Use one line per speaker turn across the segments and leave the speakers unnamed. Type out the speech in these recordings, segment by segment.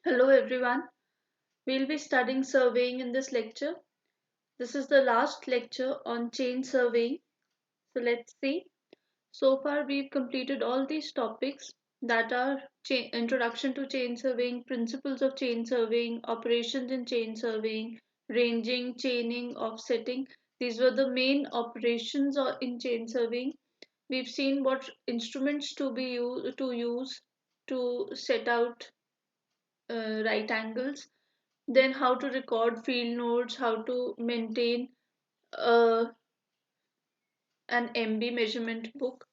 Hello everyone. We'll be studying surveying in this lecture. This is the last lecture on chain surveying. So let's see. So far we've completed all these topics that are introduction to chain surveying, principles of chain surveying, operations in chain surveying, ranging, chaining, offsetting. These were the main operations in chain surveying. We've seen what instruments to use to set out right angles, then how to record field notes, how to maintain uh, an MB measurement book.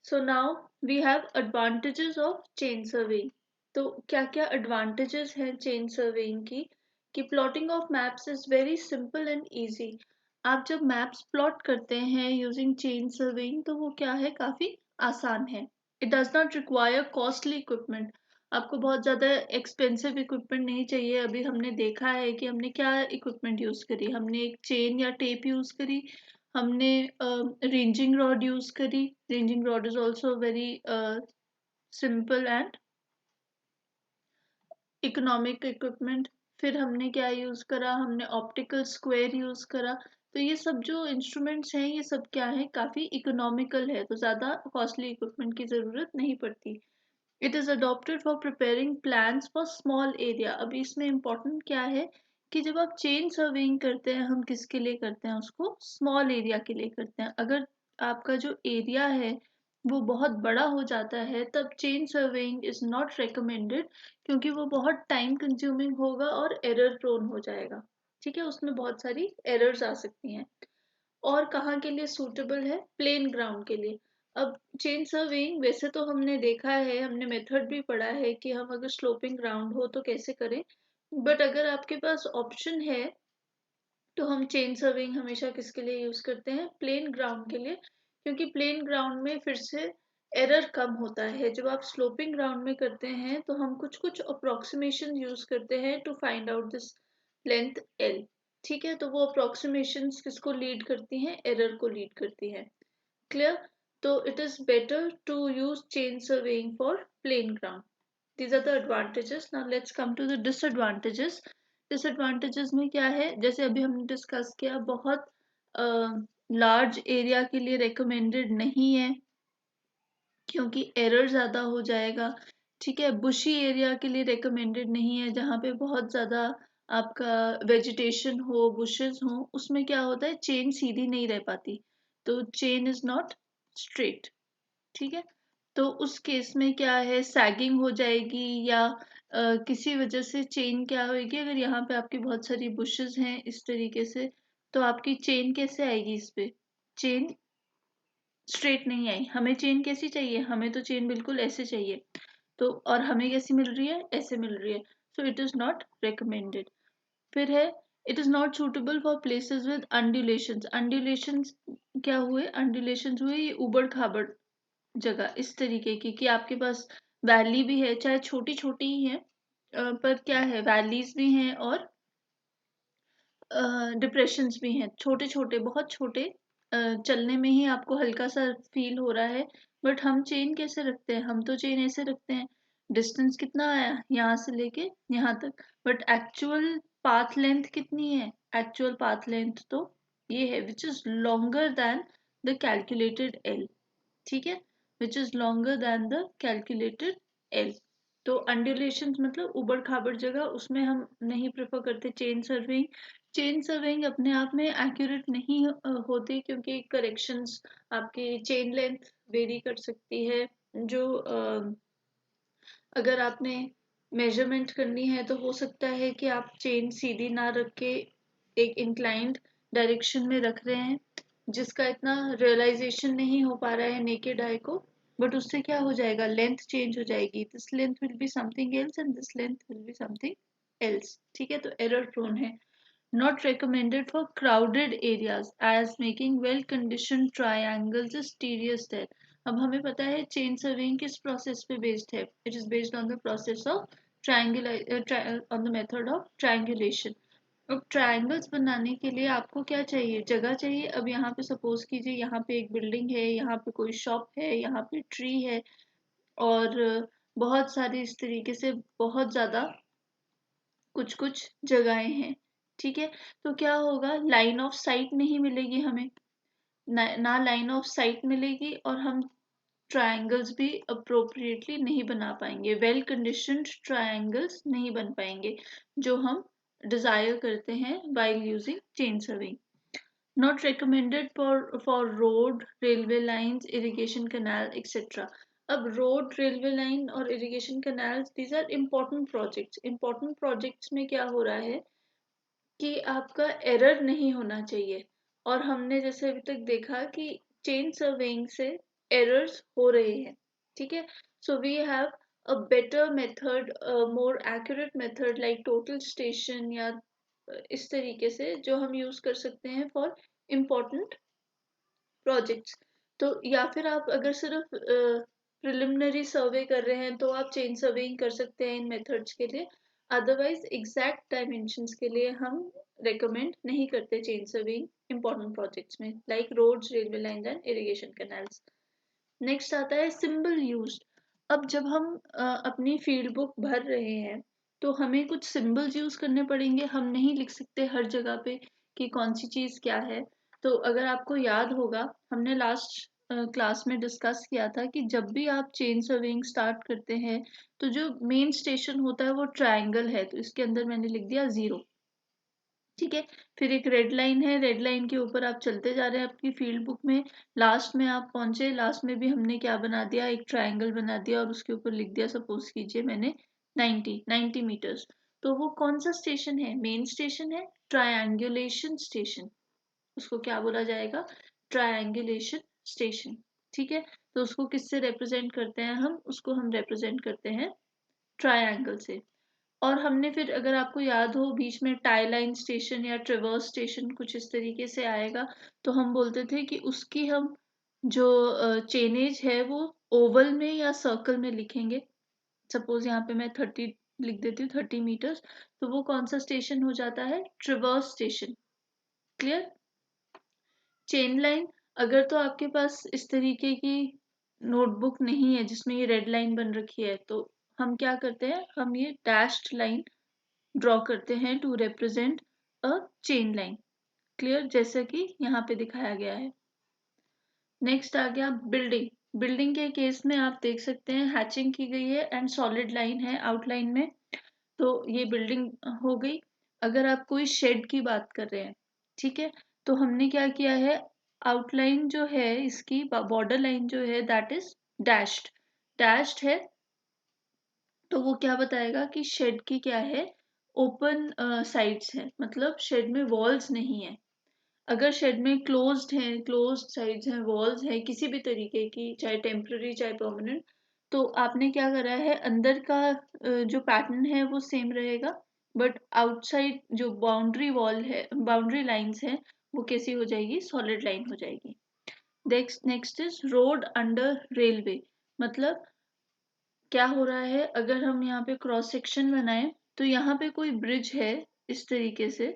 So now we have advantages of chain surveying. तो क्या क्या advantages हैं chain surveying की कि plotting of maps is very simple and easy. आप जब maps plot करते हैं using chain surveying तो वो क्या है, काफी आसान है. It does not require costly equipment. आपको बहुत ज़्यादा एक्सपेंसिव इक्विपमेंट नहीं चाहिए. अभी हमने देखा है कि हमने क्या इक्विपमेंट यूज़ करी. हमने एक चेन या टेप यूज़ करी, हमने रेंजिंग रॉड यूज़ करी. Ranging rod is also very simple and economic equipment. फिर हमने क्या यूज़ करा, हमने ऑप्टिकल स्क्वायर यूज़ करा. तो ये सब जो इंस्ट्रूमेंट्स हैं ये सब क्या है, काफ़ी इकोनॉमिकल है, तो ज़्यादा कॉस्टली इक्विपमेंट की ज़रूरत नहीं पड़ती. It is adopted for preparing plans for small area. अभी इसमें इम्पोर्टेंट क्या है कि जब आप चेन सर्वेइंग करते हैं, हम किसके लिए करते हैं, उसको स्मॉल एरिया के लिए करते हैं. अगर आपका जो एरिया है वो बहुत बड़ा हो जाता है तब chain surveying is not recommended, क्योंकि वो बहुत टाइम कंज्यूमिंग होगा और एरर प्रोन हो जाएगा. ठीक है, उसमें बहुत सारी एरर्स आ सकती हैं. और कहाँ के लिए सूटेबल है, प्लेन ग्राउंड के लिए. अब चेन सर्वेइंग वैसे तो हमने देखा है, हमने मेथड भी पढ़ा है कि हम अगर स्लोपिंग ग्राउंड हो तो कैसे करें. बट अगर आपके पास ऑप्शन है तो हम चेन सर्वेइंग हमेशा किसके लिए यूज करते हैं, प्लेन ग्राउंड के लिए. क्योंकि प्लेन ग्राउंड में फिर से एरर कम होता है. जब आप स्लोपिंग ग्राउंड में करते हैं तो हम कुछ कुछ अप्रोक्सीमेशन यूज करते हैं to find out this length L. ठीक है, तो वो अप्रोक्सीमेशंस किसको लीड करती हैं, एरर को लीड करती हैं. क्लियर. तो it is better to use chain surveying for plain ground. these are the advantages. Now let's come to the disadvantages. Disadvantages में क्या है, जैसे अभी हमने डिस्कस किया, बहुत लार्ज एरिया के लिए रिकमेंडेड नहीं है क्योंकि एरर ज़्यादा हो जाएगा. ठीक है, बुशी एरिया के लिए रिकमेंडेड नहीं है, जहाँ पे बहुत ज़्यादा आपका वेजिटेशन हो, बुशेस हो, उसमें क्या होता है, चेन सीधी नहीं रह पाती, तो चेन इज नॉट स्ट्रेट. ठीक है, तो उस केस में क्या है, सैगिंग हो जाएगी या किसी वजह से चेन क्या होगी. अगर यहाँ पे आपकी बहुत सारी बुशेस हैं इस तरीके से, तो आपकी चेन कैसे आएगी, इस पे चेन स्ट्रेट नहीं आई. हमें चेन कैसी चाहिए, हमें तो चेन बिल्कुल ऐसे चाहिए, तो और हमें कैसी मिल रही है, ऐसे मिल रही है. So it is not recommended. फिर है, it is not suitable for places with undulations. Undulations क्या हुए, अंडुलेशंस हुए ये उबड़ खाबड़ जगह इस तरीके की कि आपके पास वैली भी है, चाहे छोटी छोटी ही है, पर क्या है, वैलीज भी हैं और डिप्रेशंस भी हैं, छोटे छोटे, बहुत छोटे. चलने में ही आपको हल्का सा फील हो रहा है. बट हम चेन कैसे रखते हैं, हम तो चेन ऐसे रखते हैं, डिस्टेंस कितना आया यहाँ से लेके यहाँ तक, बट एक्चुअल पाथ लेंथ कितनी है, एक्चुअल पाथ लेंथ तो ये है which is longer than the calculated L. ठीक है, which is longer than the calculated L. तो अंडुलेशन मतलब उबड़ खाबड़ जगह, उसमें हम नहीं प्रेफर करते चेन सर्वेइंग. चेन सर्वेइंग अपने आप में एक्यूरेट नहीं होती, क्योंकि करेक्शंस आपकी चेन लेंथ वेरी कर सकती है. जो अगर आपने मेजरमेंट करनी है तो हो सकता है कि आप चेन सीधी ना रख के एक इंक्लाइंड डायरेक्शन में रख रहे हैं, जिसका इतना रियलाइजेशन नहीं हो पा रहा है नेकेड आई को. बट उससे क्या हो जाएगा, लेंथ चेंज हो जाएगी. This length will be something else and this length will be something else. ठीक है, तो एरर प्रोन है. Not recommended for crowded areas as making well-conditioned triangles is tedious there. अब हमें पता है चेन सर्वेइंग किस प्रोसेस पे बेस्ड है. It is based on the process of on the method of triangulation. अब ट्रायंगल्स बनाने के लिए आपको क्या चाहिए, जगह चाहिए. अब यहाँ पे सपोज कीजिए, यहाँ पे एक बिल्डिंग है, यहाँ पे कोई शॉप है, यहाँ पे ट्री है, और बहुत सारी इस तरीके से बहुत ज़्यादा कुछ कुछ जगहें हैं, ठीक है। तो क्या होगा, लाइन ऑफ साइट नहीं मिलेगी हमें, ना लाइन ऑफ साइट मिलेगी, और हम ट्रायंगल्स भी अप्रोप्रिएटली नहीं बना पाएंगे, वेल कंडीशनड ट्रायंगल्स नहीं बन पाएंगे जो हम डिजायर करते हैं while using chain serving. Not recommended for road, railway lines, irrigation canal, etc. अब रोड, रेलवे लाइन और irrigation canals, these are important projects. Important projects में क्या हो रहा है कि आपका एरर नहीं होना चाहिए, और हमने जैसे अभी तक देखा कि चेन सर्वेइंग से एरर्स हो रहे हैं, ठीक है। So we have a better method, more accurate method like total station, या इस तरीके से जो हम यूज कर सकते हैं फॉर इम्पोर्टेंट प्रोजेक्ट्स। तो या फिर आप अगर सिर्फ प्रिलिमिनरी सर्वे कर रहे हैं तो आप चेन सर्वेइंग कर सकते हैं इन मेथड्स के लिए। अदरवाइज एग्जैक्ट डायमेंशंस के लिए हम रेकमेंड नहीं करते चेन सर्वेइंग इंपॉर्टेंट प्रोजेक्ट्स में, like roads, railway line and irrigation canals. Next आता है सिंबल यूज। अब जब हम अपनी फील्ड बुक भर रहे हैं तो हमें कुछ सिंबल्स यूज करने पड़ेंगे, हम नहीं लिख सकते हर जगह पे कि कौन सी चीज क्या है। तो अगर आपको याद होगा, हमने लास्ट क्लास में डिस्कस किया था कि जब भी आप चेन सर्वेइंग स्टार्ट करते हैं तो जो मेन स्टेशन होता है वो ट्रायंगल है, तो इसके अंदर मैंने लिख दिया 0, ठीक है। फिर एक रेड लाइन है, रेड लाइन के ऊपर आप चलते जा रहे हैं आपकी फील्ड बुक में, लास्ट में आप पहुंचे, लास्ट में भी हमने क्या बना दिया, एक ट्रायंगल बना दिया और उसके ऊपर लिख दिया, सपोज कीजिए मैंने 90 मीटर्स। तो वो कौन सा स्टेशन है, मेन स्टेशन है, ट्रायंगुलेशन स्टेशन, उसको क्या बोला जाएगा, ट्रायंगुलेशन स्टेशन, ठीक है। तो उसको किससे रिप्रेजेंट करते हैं, हम उसको हम रिप्रेजेंट करते हैं ट्रायंगल से। और हमने फिर, अगर आपको याद हो, बीच में टाई लाइन स्टेशन या ट्रिवर्स स्टेशन कुछ इस तरीके से आएगा, तो हम बोलते थे कि उसकी हम जो चेनेज है वो ओवल में या सर्कल में लिखेंगे। सपोज यहाँ पे मैं 30 लिख देती हूँ, 30 मीटर्स, तो वो कौन सा स्टेशन हो जाता है, traverse station. Clear. Chain line, अगर तो आपके पास इस तरीके की नोटबुक नहीं है जिसमें ये रेड लाइन बन रखी है, तो हम क्या करते हैं, हम ये डैश्ड लाइन ड्रॉ करते हैं to represent a chain line. Clear, जैसा कि यहाँ पे दिखाया गया है। नेक्स्ट आ गया बिल्डिंग। बिल्डिंग के केस में आप देख सकते हैं हैचिंग की गई है एंड सॉलिड लाइन है आउटलाइन में, तो ये बिल्डिंग हो गई। अगर आप कोई शेड की बात कर रहे हैं, ठीक है, तो हमने क्या किया है, आउटलाइन जो है इसकी बॉर्डर लाइन जो है दैट इज डैश्ड, डैश्ड है। तो वो क्या बताएगा कि शेड की क्या है, ओपन साइड्स है, मतलब शेड में वॉल्स नहीं है। अगर शेड में क्लोज्ड है, क्लोज्ड साइड्स हैं, वॉल्स है किसी भी तरीके की, चाहे टेम्पररी चाहे परमानेंट, तो आपने क्या करा है, अंदर का जो पैटर्न है वो सेम रहेगा, बट आउटसाइड जो बाउंड्री वॉल है, बाउंड्री लाइंस है, वो कैसी हो जाएगी, सॉलिड लाइन हो जाएगी। Next is road under railway. मतलब क्या हो रहा है, अगर हम यहाँ पे क्रॉस सेक्शन बनाए, तो यहाँ पे कोई ब्रिज है इस तरीके से,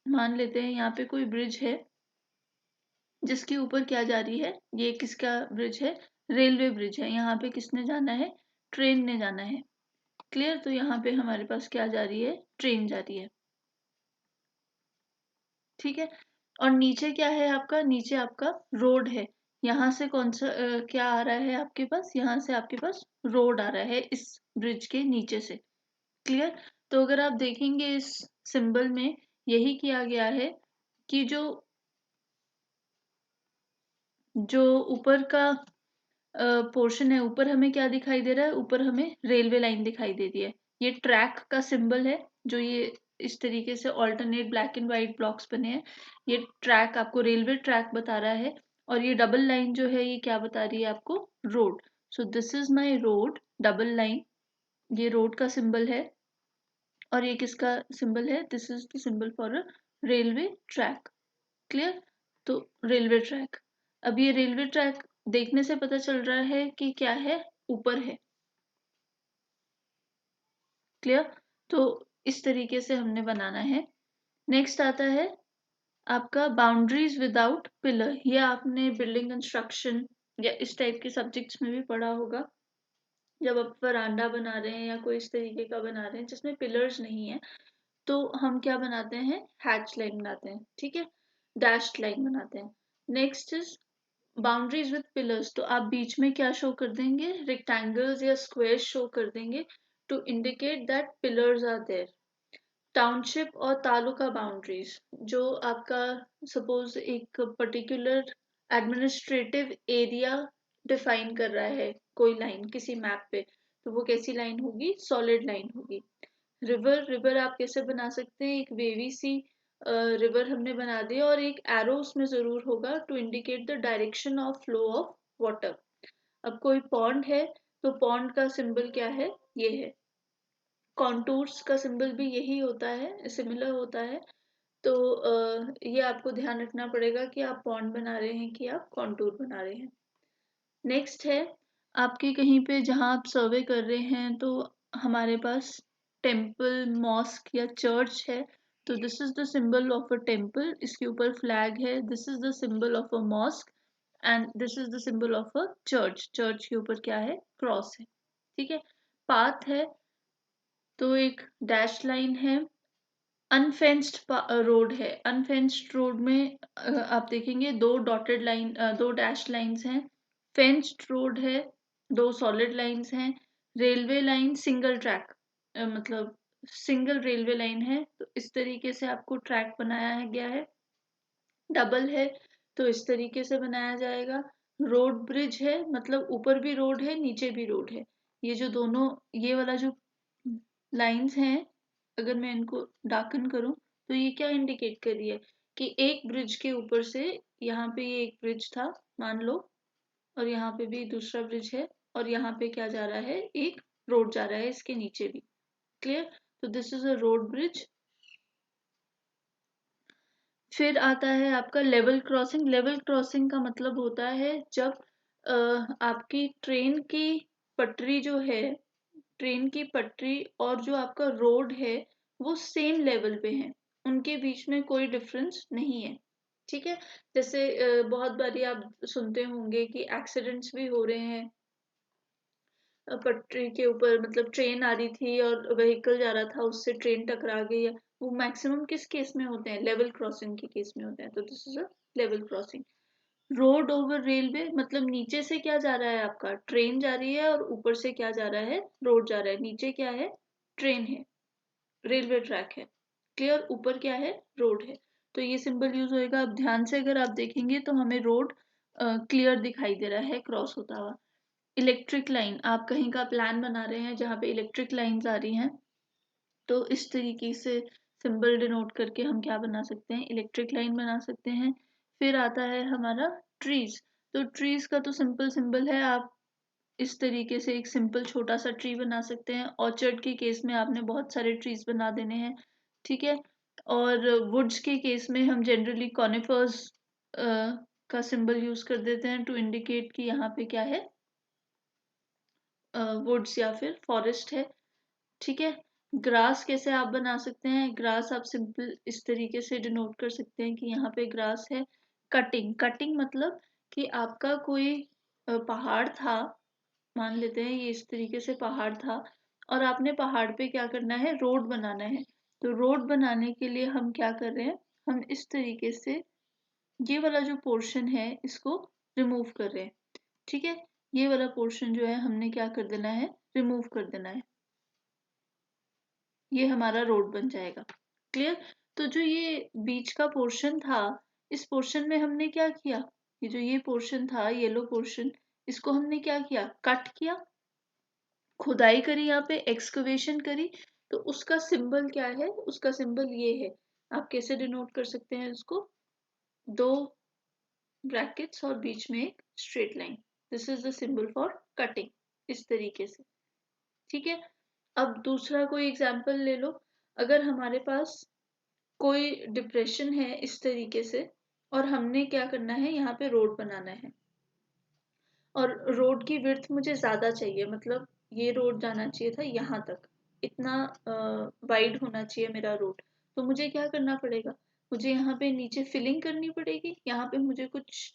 मान लेते हैं यहाँ पे कोई ब्रिज है जिसके ऊपर क्या जा रही है, ये किसका ब्रिज है, रेलवे ब्रिज है। यहाँ पे किसने जाना है, ट्रेन ने जाना है। क्लियर। तो यहाँ पे हमारे पास क्या जा रही है, ट्रेन जा रही है, ठीक है। और नीचे क्या है आपका, नीचे आपका रोड है। यहाँ से कौन सा क्या आ रहा है आपके पास, यहाँ से आपके पास रोड आ रहा है इस ब्रिज के नीचे से। क्लियर। तो अगर आप देखेंगे इस सिंबल में यही किया गया है कि जो जो ऊपर का पोर्शन है, ऊपर हमें क्या दिखाई दे रहा है, ऊपर हमें रेलवे लाइन दिखाई दे रही है। ये ट्रैक का सिंबल है, जो ये इस तरीके से alternate black and white blocks बने हैं, ये ट्रैक आपको रेलवे ट्रैक बता रहा है। और ये डबल लाइन जो है ये क्या बता रही है आपको, road. So this is my road, double line, ये रोड का सिंबल है। और ये किसका सिंबल है, this is the symbol for a railway track. Clear. तो रेलवे ट्रैक, अब ये रेलवे ट्रैक देखने से पता चल रहा है कि क्या है, ऊपर है। क्लियर। तो इस तरीके से हमने बनाना है। नेक्स्ट आता है आपका बाउंड्रीज विदाउट पिलर। ये आपने बिल्डिंग कंस्ट्रक्शन या इस टाइप के सब्जेक्ट्स में भी पढ़ा होगा। जब आप वरांडा बना रहे हैं या कोई इस तरीके का बना रहे हैं जिसमें पिलर्स नहीं है, तो हम क्या बनाते हैं, हैच लाइन बनाते हैं, ठीक है, डैश्ड लाइन बनाते हैं। Next is boundaries with pillars, तो आप बीच में क्या शो कर देंगे, रेक्टेंगल्स या स्क्वायर्स शो कर देंगे to indicate that pillars are there. Township और तालुका बाउंड्रीज, जो आपका सपोज एक पर्टिकुलर एडमिनिस्ट्रेटिव एरिया डिफाइन कर रहा है कोई लाइन किसी मैप पे, तो वो कैसी लाइन होगी, सॉलिड लाइन होगी। रिवर, रिवर आप कैसे बना सकते हैं, एक वेवी सी रिवर हमने बना दी और एक एरो उसमें जरूर होगा to indicate the direction of flow of water. अब कोई पॉन्ड है, तो पॉन्ड का सिंबल क्या है, ये है। कॉन्टूर्स का सिंबल भी यही होता है, सिमिलर होता है। तो ये आपको ध्यान रखना पड़ेगा कि आप पॉन्ड बना रहे हैं कि आप कॉन्टूर बना रहे हैं। नेक्स्ट है आपके कहीं पे जहाँ आप सर्वे कर रहे हैं, तो हमारे पास टेम्पल, मॉस्क या चर्च है, तो this is the symbol of a temple, इसके ऊपर फ्लैग है, this is the symbol of a mosque and this is the symbol of a church, church के ऊपर क्या है, क्रॉस है, ठीक है। पाथ है, तो एक डैश लाइन है। अनफेंस्ड रोड है, अनफेंस्ड रोड में आप देखेंगे दो डॉटेड लाइन, दो डैश लाइंस हैं। फेंस्ड रोड है, दो सॉलिड लाइंस हैं। रेलवे लाइन सिंगल ट्रैक, मतलब सिंगल रेलवे लाइन है, तो इस तरीके से आपको ट्रैक बनाया गया है। डबल है, तो इस तरीके से बनाया जाएगा। रोड ब्रिज है, मतलब ऊपर भी रोड है नीचे भी रोड है। ये जो दोनों, ये वाला जो लाइंस हैं, अगर मैं इनको डार्कन करूं, तो ये क्या इंडिकेट कर रही है कि एक ब्रिज के ऊपर से, यहाँ पे ये एक ब्रिज था मान लो, और यहाँ पे भी दूसरा ब्रिज है, और यहाँ पे क्या जा रहा है, एक रोड जा रहा है इसके नीचे भी। क्लियर, तो this is a road bridge. फिर आता है आपका लेवल क्रॉसिंग। लेवल क्रॉसिंग का मतलब होता है जब आपकी ट्रेन की पटरी जो है, ट्रेन की पटरी और जो आपका रोड है वो सेम लेवल पे है, उनके बीच में कोई डिफरेंस नहीं है, ठीक है। जैसे बहुत बारी आप सुनते होंगे कि एक्सीडेंट्स भी हो रहे हैं पटरी के ऊपर, मतलब ट्रेन आ रही थी और व्हीकल जा रहा था, उससे ट्रेन टकरा गई है। वो मैक्सिमम किस केस में होते हैं, लेवल क्रॉसिंग के केस में होते हैं, तो this is a level crossing. Road over railway, मतलब नीचे से क्या जा रहा है, आपका ट्रेन जा रही है और ऊपर से क्या जा रहा है, रोड जा रहा है। नीचे क्या है, ट्रेन है, रेलवे ट्रैक है। क्लियर, ऊपर क्या है, रोड है। तो ये सिंबल यूज होएगा। अब ध्यान से अगर आप देखेंगे तो हमें रोड क्लियर दिखाई दे रहा है क्रॉस होता हुआ। इलेक्ट्रिक लाइन, आप कहीं का प्लान बना रहे हैं जहाँ पे इलेक्ट्रिक लाइंस आ रही हैं, तो इस तरीके से सिंबल डिनोट करके हम क्या बना सकते हैं, इलेक्ट्रिक लाइन बना सकते हैं। फिर आता है हमारा ट्रीज। तो ट्रीज का तो सिंपल सिंबल है, आप इस तरीके से एक सिंपल छोटा सा ट्री बना सकते हैं। ऑर्चर्ड के केस में आपने बहुत सारे ट्रीज बना देने हैं, ठीक है। और वुड्स के केस में हम जनरली कॉनिफर्स का सिंबल यूज कर देते हैं टू इंडिकेट कि यहाँ पे क्या है, वुड्स या फिर फॉरेस्ट है, ठीक है। ग्रास कैसे आप बना सकते हैं, ग्रास आप सिंपल इस तरीके से डिनोट कर सकते हैं कि यहाँ पे ग्रास है। कटिंग, कटिंग मतलब कि आपका कोई पहाड़ था, मान लेते हैं ये इस तरीके से पहाड़ था, और आपने पहाड़ पे क्या करना है, रोड बनाना है। तो रोड बनाने के लिए हम क्या कर रहे हैं, हम इस तरीके से ये वाला जो पोर्शन है इसको रिमूव कर रहे हैं, ठीक है। ये वाला पोर्शन जो है हमने क्या कर देना है, रिमूव कर देना है, ये हमारा रोड बन जाएगा। क्लियर, तो जो ये बीच का पोर्शन था, इस पोर्शन में हमने क्या किया, ये जो ये पोर्शन था येलो पोर्शन, इसको हमने क्या किया, कट किया, खुदाई करी, यहाँ पे एक्सकवेशन करी। तो उसका सिंबल क्या है, उसका सिंबल ये है। आप कैसे डिनोट कर सकते हैं इसको, दो ब्रैकेट्स और बीच में एक straight line, this is the symbol for cutting, इस तरीके से, ठीक है। अब दूसरा कोई एग्जांपल ले लो। अगर हमारे पास कोई डिप्रेशन है इस तरीके से, और हमने क्या करना है, यहाँ पे रोड बनाना है, और रोड की विड्थ मुझे ज्यादा चाहिए, मतलब ये रोड जाना चाहिए था यहाँ तक, इतना वाइड होना चाहिए मेरा रोड। तो मुझे क्या करना पड़ेगा, मुझे यहाँ पे नीचे फिलिंग करनी पड़ेगी, यहाँ पे मुझे कुछ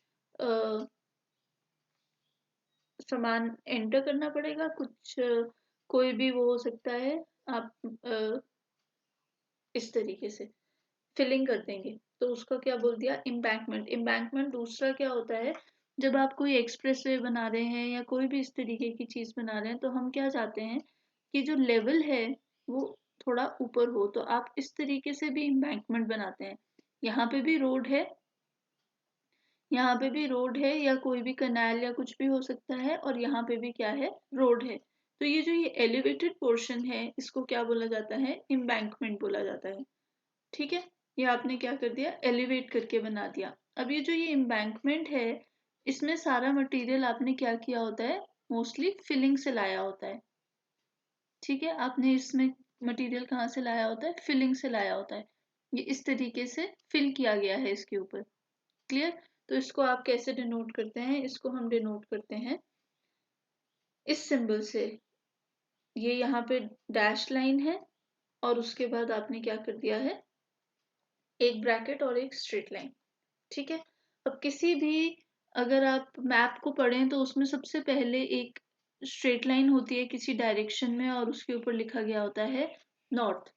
सामान एंटर करना पड़ेगा, कुछ कोई भी वो हो सकता है, आप इस तरीके से फिलिंग कर देंगे। तो उसका क्या बोल दिया, एम्बैंकमेंट। एम्बैंकमेंट दूसरा क्या होता है, जब आप कोई एक्सप्रेसवे बना रहे हैं या कोई भी इस तरीके की चीज बना रहे हैं, तो हम क्या चाहते हैं कि जो लेवल है वो थोड़ा ऊपर हो, तो आप इस तरीके से भी एम्बैंकमेंट बनाते हैं। यहाँ पे भी रोड है, यहाँ पे भी रोड है, या कोई भी कनाल या कुछ भी हो सकता है, और यहाँ पे भी क्या है, रोड है। तो ये जो ये एलिवेटेड पोर्शन है, इसको क्या बोला जाता है, एम्बैंकमेंट बोला जाता है। ठीक है, ये आपने क्या कर दिया, एलिवेट करके बना दिया। अब ये जो ये एम्बैंकमेंट है, इसमें सारा मटेरियल आपने क्या किया होता है, मोस्टली फिलिंग से लाया होता है। ठीक है, आपने इसमें मटेरियल कहाँ से लाया होता है, फिलिंग से लाया होता है। ये इस तरीके से फिल किया गया है इसके ऊपर। क्लियर। तो इसको आप कैसे डिनोट करते हैं, इसको हम डिनोट करते हैं इस सिंबल से। ये यहाँ पे डैश लाइन है, और उसके बाद आपने क्या कर दिया है, एक ब्रैकेट और एक स्ट्रेट लाइन। ठीक है। अब किसी भी, अगर आप मैप को पढ़ें तो उसमें सबसे पहले एक स्ट्रेट लाइन होती है किसी डायरेक्शन में, और उसके ऊपर लिखा गया होता है नॉर्थ।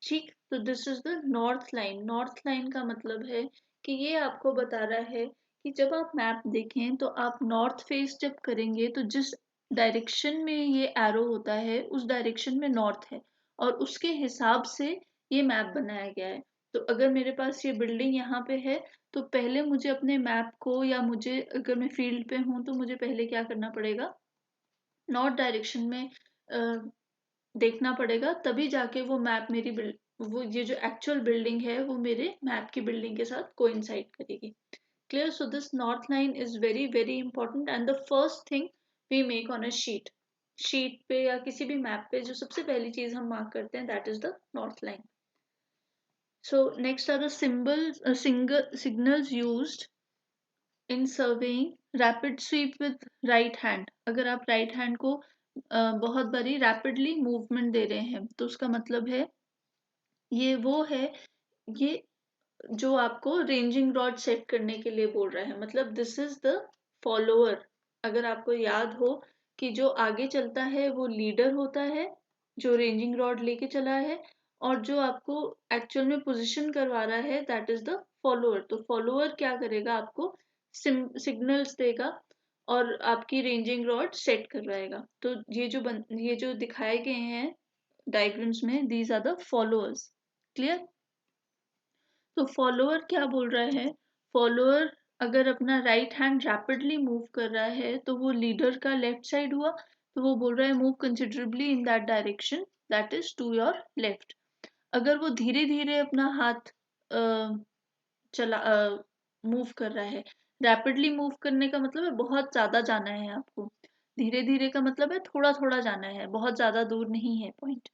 ठीक, तो this is the north line. North line का मतलब है कि ये आपको बता रहा है कि जब आप मैप देखें तो आप नॉर्थ फेस जब करेंगे, तो जिस डायरेक्शन में ये एरो होता है उस डायरेक्शन में नॉर्थ है, और उसके हिसाब से ये मैप बनाया गया है। तो अगर मेरे पास ये बिल्डिंग यहाँ पे है, तो पहले मुझे अपने मैप को, या मुझे अगर मैं फील्ड पे हूँ तो मुझे पहले क्या करना पड़ेगा, नॉर्थ डायरेक्शन में देखना पड़ेगा, तभी जाके वो मैप मेरी वो ये जो एक्चुअल बिल्डिंग है वो मेरे मैप की बिल्डिंग के साथ कोइंसाइड करेगी। Clear. So this north line is very very important, and the first thing we make on a sheet. Sheet पे या किसी भी मैप पे जो सबसे पहली चीज हम मार्क करते हैं, that is the north line. So next are the signals used in surveying rapid sweep with right hand. अगर आप राइट हैंड को बहुत बारी रैपिडली मूवमेंट दे रहे हैं, तो उसका मतलब है, ये वो है, ये जो आपको रेंजिंग रॉड सेट करने के लिए बोल रहा है, मतलब दिस इज द फॉलोअर। अगर आपको याद हो कि जो आगे चलता है वो लीडर होता है, जो रेंजिंग रॉड लेके चला है, और जो आपको एक्चुअल में पोजीशन करवा रहा है, दैट इज द फॉलोअर। तो फॉलोअर क्या करेगा, आपको सिग्नल्स देगा और आपकी रेंजिंग रॉड सेट करवाएगा। तो ये जो दिखाए गए हैं डायग्राम्स में, these are the followers. Clear. तो फॉलोअर क्या बोल रहा है, फॉलोअर अगर अपना राइट हैंड रैपिडली मूव कर रहा है, तो वो लीडर का लेफ्ट साइड हुआ, तो वो बोल रहा है move considerably in that direction, that is to your left. अगर वो धीरे धीरे अपना हाथ चला मूव कर रहा है, रैपिडली मूव करने का मतलब है बहुत ज्यादा जाना है आपको, धीरे धीरे का मतलब है थोड़ा थोड़ा जाना है, बहुत ज्यादा दूर नहीं है पॉइंट।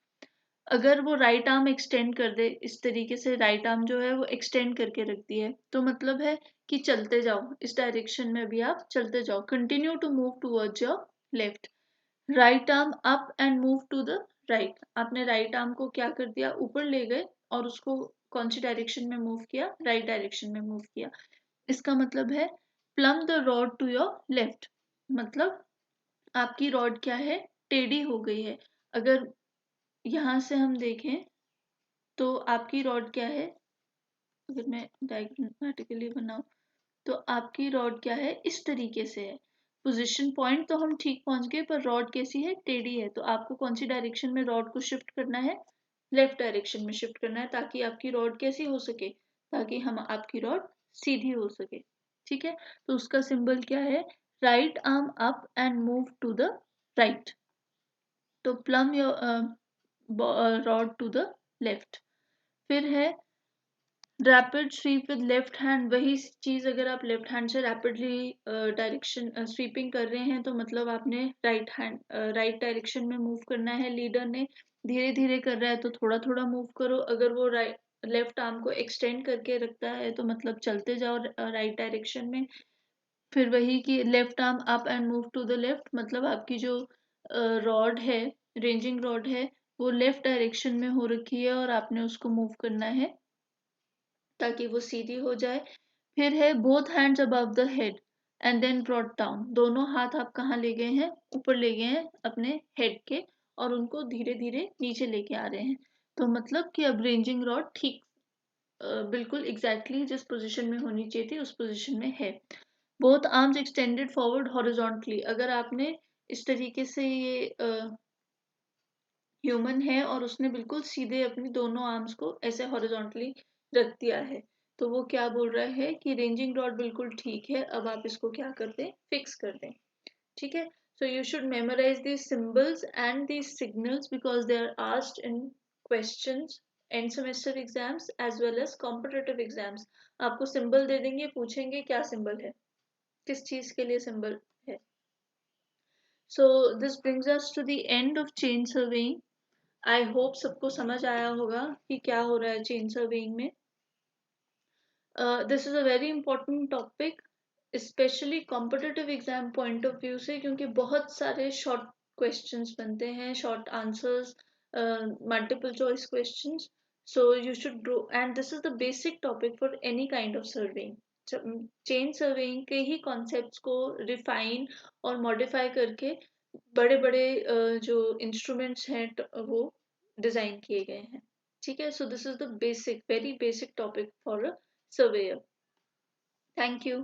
अगर वो राइट आर्म एक्सटेंड कर दे, इस तरीके से राइट आर्म जो है वो एक्सटेंड करके रख दी है, तो मतलब है कि चलते जाओ, इस डायरेक्शन में भी आप चलते जाओ, continue to move towards your left. Right arm up and move to the right. आपने राइट आर्म को क्या कर दिया, ऊपर ले गए, और उसको कौन सी डायरेक्शन में मूव किया, राइट डायरेक्शन में मूव किया। इसका मतलब है plumb the rod to your left, मतलब आपकी रॉड क्या है, टेढ़ी हो गई है। अगर यहाँ से हम देखें तो आपकी रॉड क्या है, अगर मैं डायग्रामेटिकली बनाऊं, तो आपकी रॉड क्या है, इस तरीके से है। पोजीशन पॉइंट तो हम ठीक पहुंच गए, पर रॉड कैसी है, टेढ़ी है। तो आपको कौन सी डायरेक्शन में रॉड को शिफ्ट करना है, लेफ्ट डायरेक्शन में शिफ्ट करना है, ताकि आपकी रॉड कैसी हो सके, ताकि हम आपकी रॉड सीधी हो सके। ठीक है। तो उसका सिंबल क्या है, right arm up and move to the right. तो plumb your rod to the left. फिर है rapid sweep with left hand. वही चीज अगर आप लेफ्ट हैंड से रैपिडली डायरेक्शन स्वीपिंग कर रहे हैं, तो मतलब आपने राइट डायरेक्शन में मूव करना है। लीडर ने धीरे धीरे कर रहा है तो थोड़ा थोड़ा मूव करो, अगर वो लेफ्ट आर्म को एक्सटेंड करके रखता है तो मतलब चलते जाओ राइट डायरेक्शन में। फिर वही कि left arm up and move to the left, मतलब आपकी जो रॉड है, रेंजिंग रॉड है, वो लेफ्ट डायरेक्शन में हो रखी है, और आपने उसको मूव करना है ताकि वो सीधी हो जाए। फिर है both hands above the head. And then brought down, दोनों हाथ आप कहाँ ले गए हैं, ऊपर ले गए हैं अपने हेड के, और उनको धीरे धीरे नीचे लेके आ रहे हैं। तो मतलब कि अब रेंजिंग रॉड ठीक बिल्कुल एग्जैक्टली जिस पोजीशन में होनी चाहिए थी उस पोजीशन में है। Both arms extended forward horizontally, अगर आपने इस तरीके से ये ह्यूमन है और उसने बिल्कुल सीधे अपनी दोनों आर्म्स को ऐसे हॉरिजॉन्टली रख दिया है, तो वो क्या बोल रहा है कि रेंजिंग रॉड बिल्कुल ठीक है, अब आप इसको क्या कर दें, फिक्स कर दें। ठीक है, so you should memorise these symbols and these signals because they are asked in questions end semester exams as well as competitive exams। आपको सिंबल दे देंगे, पूछेंगे क्या सिंबल है, किस चीज के लिए सिंबल है। So this brings us to the end of chain surveying. I hope सबको समझ आया होगा कि क्या हो रहा है चेन सर्वेइंग में। This is a very important topic, specially competitive exam point of view से, क्योंकि बहुत सारे शॉर्ट क्वेश्चंस बनते हैं, short answers, multiple choice questions. So you should do, and this is the basic topic for any kind of surveying. Chain surveying के ही concepts को refine और modify करके बड़े बड़े जो इंस्ट्रूमेंट्स हैं वो डिजाइन किए गए हैं। ठीक है, so this is the basic, very basic topic for a surveyor। Thank you.